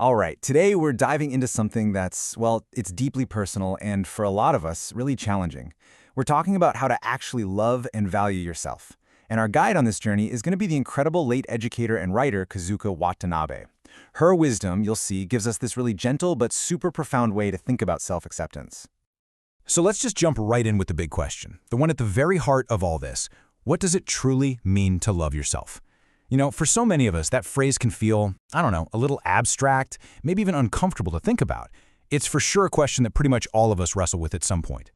All right, today we're diving into something that's, well, it's deeply personal and for a lot of us, really challenging. We're talking about how to actually love and value yourself. And our guide on this journey is going to be the incredible late educator and writer Kazuko Watanabe. Her wisdom, you'll see, gives us this really gentle but super profound way to think about self-acceptance. So let's just jump right in with the big question, the one at the very heart of all this. What does it truly mean to love yourself? You know, for so many of us, that phrase can feel, a little abstract, maybe even uncomfortable to think about. It's for sure a question that pretty much all of us wrestle with at some point.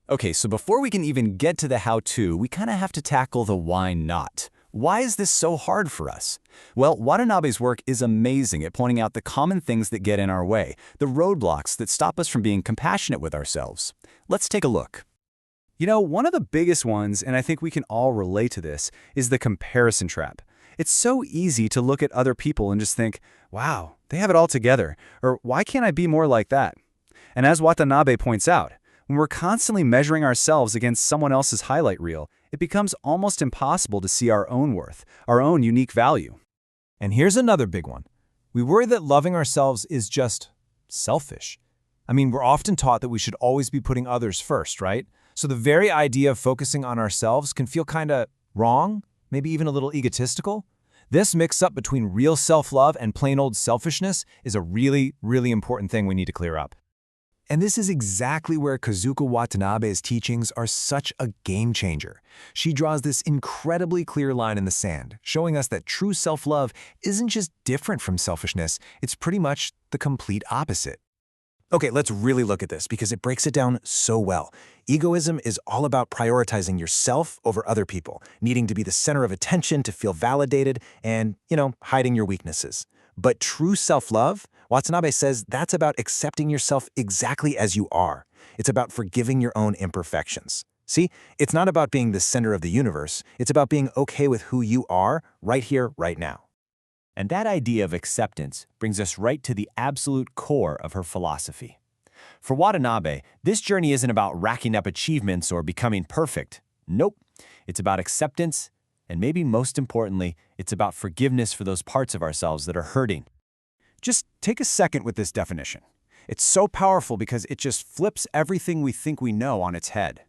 Okay, so before we can even get to the how-to, we kind of have to tackle the why not. Why is this so hard for us? Well, Watanabe's work is amazing at pointing out the common things that get in our way, the roadblocks that stop us from being compassionate with ourselves. Let's take a look. You know, one of the biggest ones, and I think we can all relate to this, is the comparison trap. It's so easy to look at other people and just think, wow, they have it all together, or why can't I be more like that? And as Watanabe points out, when we're constantly measuring ourselves against someone else's highlight reel, it becomes almost impossible to see our own worth, our own unique value. And here's another big one. We worry that loving ourselves is just selfish. We're often taught that we should always be putting others first, right? So the very idea of focusing on ourselves can feel kind of wrong, maybe even a little egotistical. This mix-up between real self-love and plain old selfishness is a really, really important thing we need to clear up. And this is exactly where Kazuko Watanabe's teachings are such a game changer. She draws this incredibly clear line in the sand, showing us that true self-love isn't just different from selfishness, it's pretty much the complete opposite. Okay, let's really look at this because it breaks it down so well. Egoism is all about prioritizing yourself over other people, needing to be the center of attention to feel validated and, hiding your weaknesses. But true self-love, Watanabe says that's about accepting yourself exactly as you are. It's about forgiving your own imperfections. See, it's not about being the center of the universe. It's about being okay with who you are right here, right now. And that idea of acceptance brings us right to the absolute core of her philosophy. For Watanabe, this journey isn't about racking up achievements or becoming perfect. Nope. It's about acceptance, and maybe most importantly, it's about forgiveness for those parts of ourselves that are hurting. Just take a second with this definition. It's so powerful because it just flips everything we think we know on its head.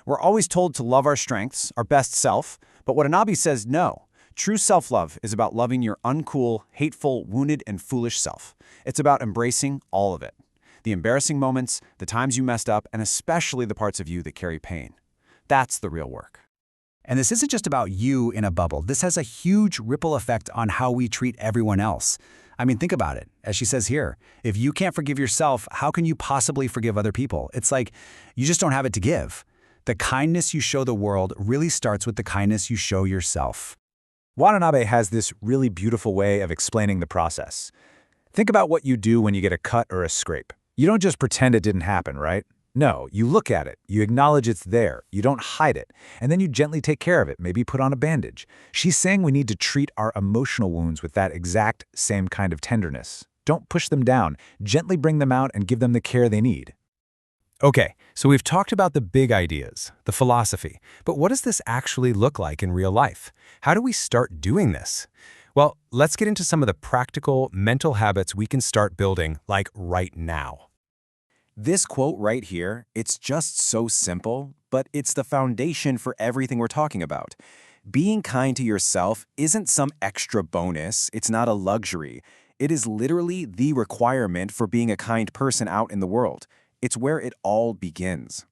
We're always told to love our strengths, our best self, but Watanabe says no. True self-love is about loving your uncool, hateful, wounded, and foolish self. It's about embracing all of it. The embarrassing moments, the times you messed up, and especially the parts of you that carry pain. That's the real work. And this isn't just about you in a bubble. This has a huge ripple effect on how we treat everyone else. Think about it. As she says here, if you can't forgive yourself, how can you possibly forgive other people? It's like you just don't have it to give. The kindness you show the world really starts with the kindness you show yourself. Watanabe has this really beautiful way of explaining the process. Think about what you do when you get a cut or a scrape. You don't just pretend it didn't happen, right? No, you look at it, you acknowledge it's there, you don't hide it, and then you gently take care of it, maybe put on a bandage. She's saying we need to treat our emotional wounds with that exact same kind of tenderness. Don't push them down, gently bring them out and give them the care they need. Okay, so we've talked about the big ideas, the philosophy, but what does this actually look like in real life? How do we start doing this? Well, let's get into some of the practical mental habits we can start building, like right now. This quote right here, it's just so simple, but it's the foundation for everything we're talking about. Being kind to yourself isn't some extra bonus, it's not a luxury. It is literally the requirement for being a kind person out in the world. It's where it all begins.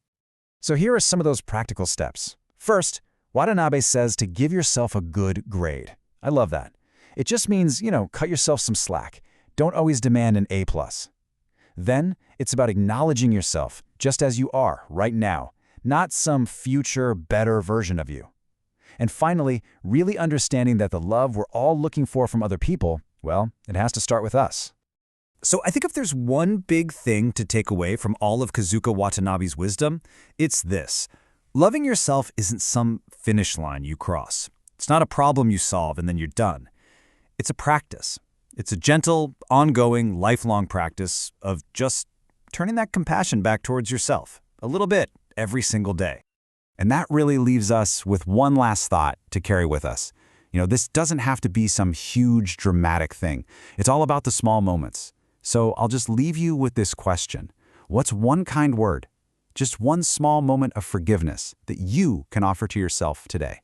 So here are some of those practical steps. First, Watanabe says to give yourself a good grade. I love that. It just means, cut yourself some slack. Don't always demand an A+. Then, it's about acknowledging yourself just as you are right now, not some future, better version of you. And finally, really understanding that the love we're all looking for from other people, well, it has to start with us. So I think if there's one big thing to take away from all of Kazuko Watanabe's wisdom, it's this. Loving yourself isn't some finish line you cross. It's not a problem you solve and then you're done. It's a practice. It's a gentle, ongoing, lifelong practice of just turning that compassion back towards yourself, a little bit, every single day. And that really leaves us with one last thought to carry with us. This doesn't have to be some huge, dramatic thing. It's all about the small moments. So I'll just leave you with this question. What's one kind word, just one small moment of forgiveness that you can offer to yourself today?